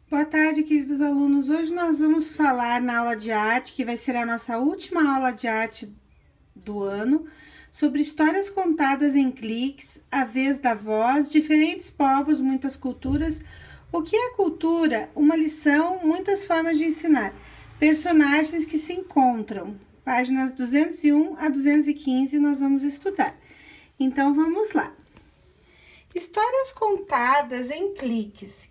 Boa tarde, queridos alunos. Hoje nós vamos falar na aula de arte, que vai ser a nossa última aula de arte do ano, sobre histórias contadas em cliques, a vez da voz, diferentes povos, muitas culturas. O que é cultura? Uma lição, muitas formas de ensinar. Personagens que se encontram. Páginas 201 a 215 nós vamos estudar. Então vamos lá. Histórias contadas em cliques.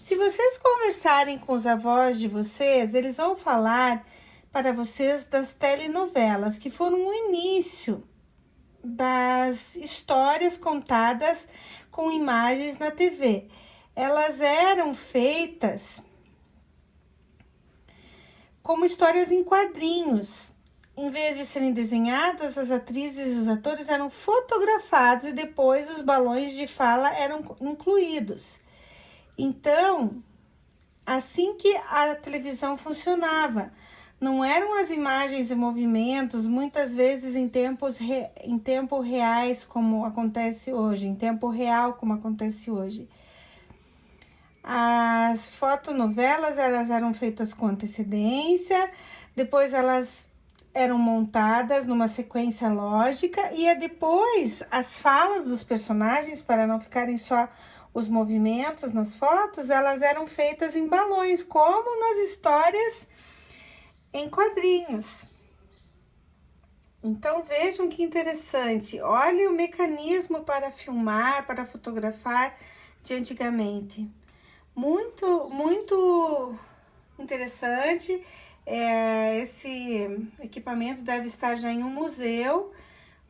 Se vocês conversarem com os avós de vocês, eles vão falar para vocês das telenovelas, que foram o início das histórias contadas com imagens na TV. Elas eram feitas como histórias em quadrinhos. Em vez de serem desenhadas, as atrizes e os atores eram fotografados e depois os balões de fala eram incluídos. Então, assim que a televisão funcionava, não eram as imagens e movimentos, muitas vezes em tempo reais, como acontece hoje, em tempo real, como acontece hoje. As fotonovelas, elas eram feitas com antecedência, depois elas eram montadas numa sequência lógica e depois as falas dos personagens, para não ficarem só os movimentos nas fotos, elas eram feitas em balões, como nas histórias em quadrinhos. Então vejam que interessante, olha o mecanismo para filmar, para fotografar de antigamente. Muito interessante. Esse equipamento deve estar já em um museu,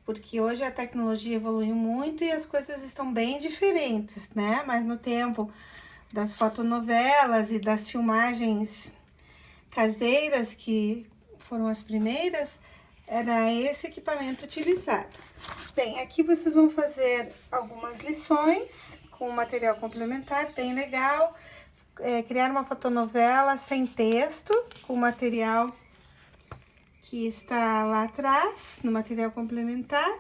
porque hoje a tecnologia evoluiu muito e as coisas estão bem diferentes, né? Mas no tempo das fotonovelas e das filmagens caseiras, que foram as primeiras, era esse equipamento utilizado. Bem, aqui vocês vão fazer algumas lições com material complementar, bem legal. Criar uma fotonovela sem texto, com material que está lá atrás, no material complementar.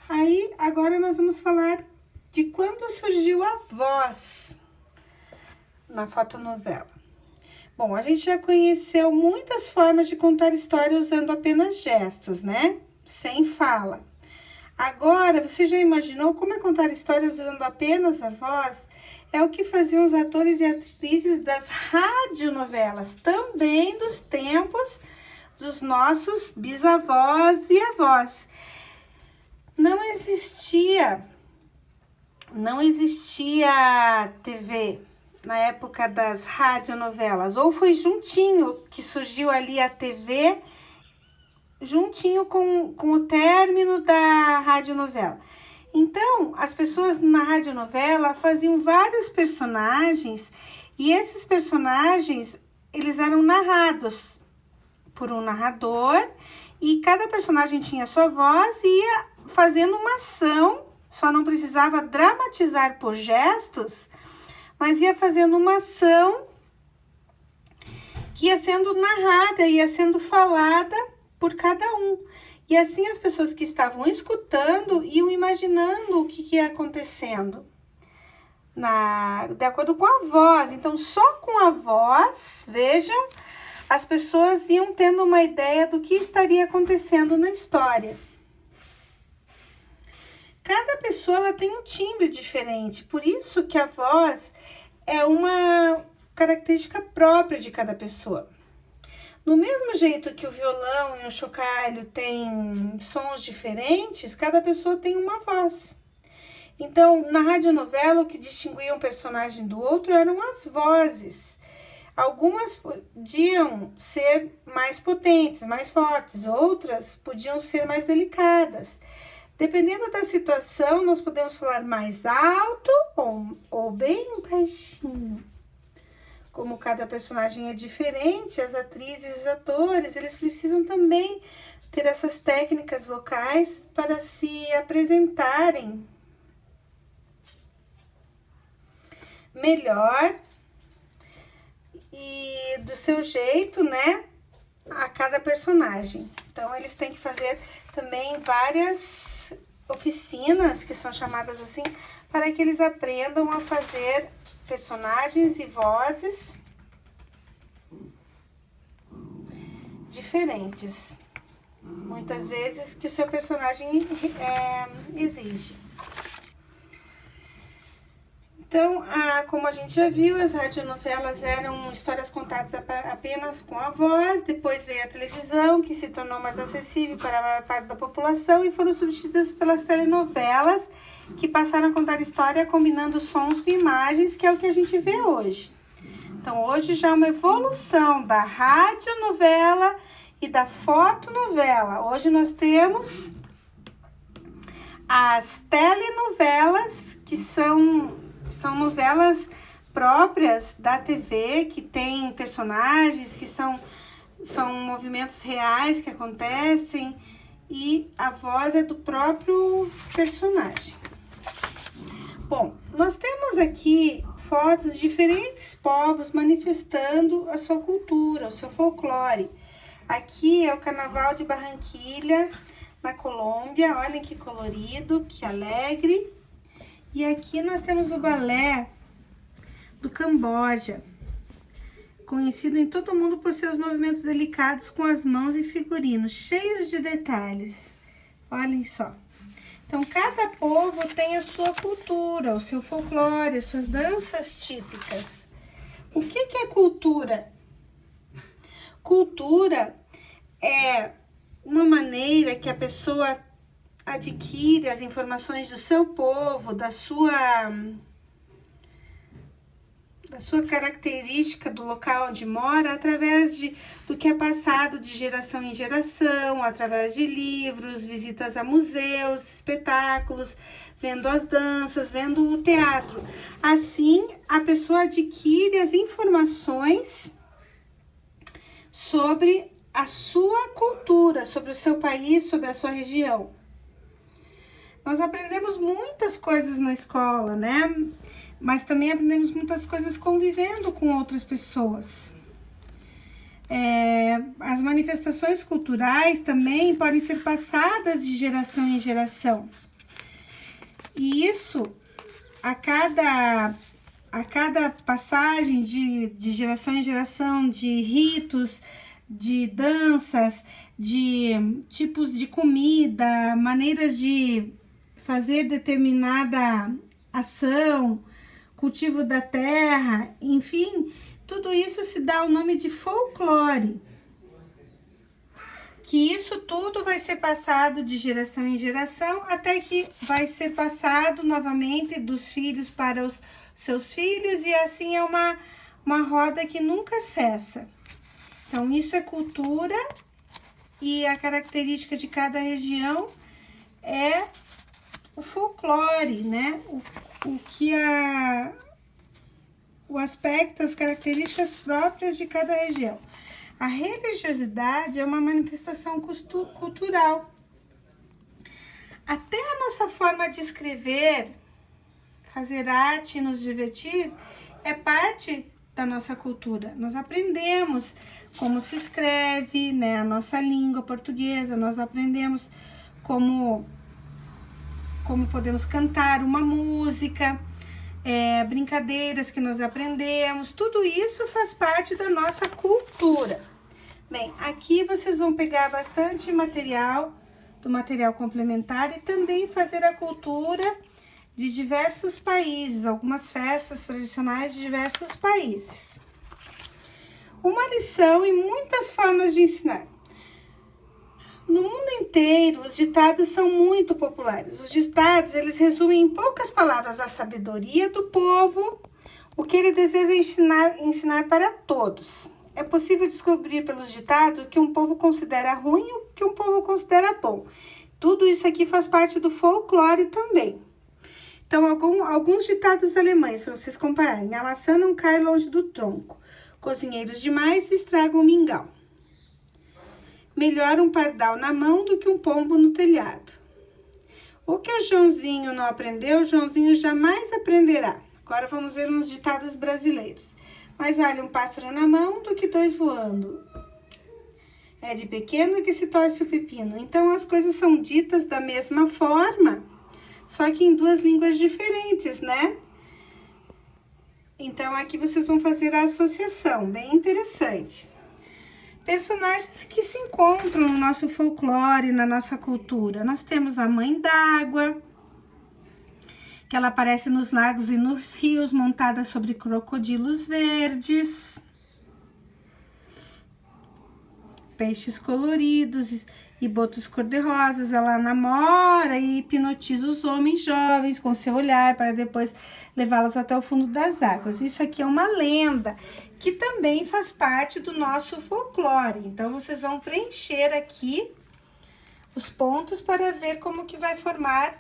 Aí, agora nós vamos falar de quando surgiu a voz na fotonovela. Bom, a gente já conheceu muitas formas de contar história usando apenas gestos, né? Sem fala. Agora, você já imaginou como é contar histórias usando apenas a voz? É o que faziam os atores e atrizes das radionovelas, também dos tempos dos nossos bisavós e avós. Não existia TV na época das radionovelas, ou foi juntinho que surgiu ali a TV, juntinho com o término da radionovela. Então, as pessoas na radionovela faziam vários personagens e esses personagens, eles eram narrados por um narrador e cada personagem tinha sua voz e ia fazendo uma ação, só não precisava dramatizar por gestos, mas ia fazendo uma ação que ia sendo narrada, ia sendo falada por cada um. E assim as pessoas que estavam escutando iam imaginando o que ia acontecendo, de acordo com a voz. Então, só com a voz, vejam, as pessoas iam tendo uma ideia do que estaria acontecendo na história. Cada pessoa ela tem um timbre diferente, por isso que a voz é uma característica própria de cada pessoa. Do mesmo jeito que o violão e o chocalho têm sons diferentes, cada pessoa tem uma voz. Então, na radionovela, o que distinguia um personagem do outro eram as vozes. Algumas podiam ser mais potentes, mais fortes, outras podiam ser mais delicadas. Dependendo da situação, nós podemos falar mais alto ou bem baixinho. Como cada personagem é diferente, as atrizes e os atores, eles precisam também ter essas técnicas vocais para se apresentarem melhor e do seu jeito, né, a cada personagem. Então, eles têm que fazer também várias oficinas, que são chamadas assim, para que eles aprendam a fazer personagens e vozes diferentes, muitas vezes que o seu personagem exige. Então, como a gente já viu, as radionovelas eram histórias contadas apenas com a voz, depois veio a televisão, que se tornou mais acessível para a maior parte da população, e foram substituídas pelas telenovelas, que passaram a contar história combinando sons com imagens, que é o que a gente vê hoje. Então, hoje já é uma evolução da radionovela e da fotonovela. Hoje nós temos as telenovelas, que são novelas próprias da TV, que tem personagens, que são movimentos reais que acontecem, e a voz é do próprio personagem. Bom, nós temos aqui fotos de diferentes povos manifestando a sua cultura, o seu folclore. Aqui é o Carnaval de Barranquilha, na Colômbia. Olhem que colorido, que alegre. E aqui nós temos o balé do Camboja, conhecido em todo o mundo por seus movimentos delicados com as mãos e figurinos, cheios de detalhes. Olhem só. Então, cada povo tem a sua cultura, o seu folclore, as suas danças típicas. O que é cultura? Cultura é uma maneira que a pessoa adquire as informações do seu povo, da sua característica do local onde mora, através do que é passado de geração em geração, através de livros, visitas a museus, espetáculos, vendo as danças, vendo o teatro. Assim, a pessoa adquire as informações sobre a sua cultura, sobre o seu país, sobre a sua região. Nós aprendemos muitas coisas na escola, né? Mas também aprendemos muitas coisas convivendo com outras pessoas. As manifestações culturais também podem ser passadas de geração em geração. E isso, a cada passagem de geração em geração, de ritos, de danças, de tipos de comida, maneiras de fazer determinada ação, cultivo da terra, enfim, tudo isso se dá o nome de folclore. Que isso tudo vai ser passado de geração em geração, até que vai ser passado novamente dos filhos para os seus filhos, e assim é uma roda que nunca cessa. Então, isso é cultura, e a característica de cada região é o folclore, né? O aspecto, as características próprias de cada região. A religiosidade é uma manifestação cultural. Até a nossa forma de escrever, fazer arte e nos divertir é parte da nossa cultura. Nós aprendemos como se escreve, né, a nossa língua portuguesa, nós aprendemos como podemos cantar uma música, brincadeiras que nós aprendemos, tudo isso faz parte da nossa cultura. Bem, aqui vocês vão pegar bastante material, do material complementar, e também fazer a cultura de diversos países, algumas festas tradicionais de diversos países. Uma lição e muitas formas de ensinar. No mundo inteiro, os ditados são muito populares. Os ditados, eles resumem em poucas palavras a sabedoria do povo, o que ele deseja ensinar para todos. É possível descobrir pelos ditados o que um povo considera ruim e o que um povo considera bom. Tudo isso aqui faz parte do folclore também. Então, alguns ditados alemães, para vocês compararem. A maçã não cai longe do tronco. Cozinheiros demais estragam o mingau. Melhor um pardal na mão do que um pombo no telhado. O que o Joãozinho não aprendeu, o Joãozinho jamais aprenderá. Agora vamos ver uns ditados brasileiros. Mais vale um pássaro na mão do que dois voando. É de pequeno que se torce o pepino. Então, as coisas são ditas da mesma forma, só que em duas línguas diferentes, né? Então, aqui vocês vão fazer a associação, bem interessante. Personagens que se encontram no nosso folclore, na nossa cultura. Nós temos a Mãe d'Água, que ela aparece nos lagos e nos rios, montada sobre crocodilos verdes, peixes coloridos e botos cor-de-rosas. Ela namora e hipnotiza os homens jovens com seu olhar para depois levá-los até o fundo das águas. Isso aqui é uma lenda que também faz parte do nosso folclore. Então, vocês vão preencher aqui os pontos para ver como que vai formar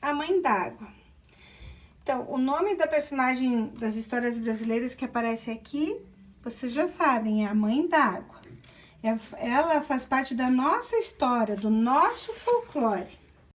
a Mãe d'Água. Então, o nome da personagem das histórias brasileiras que aparece aqui, vocês já sabem, é a Mãe d'Água. Ela faz parte da nossa história, do nosso folclore.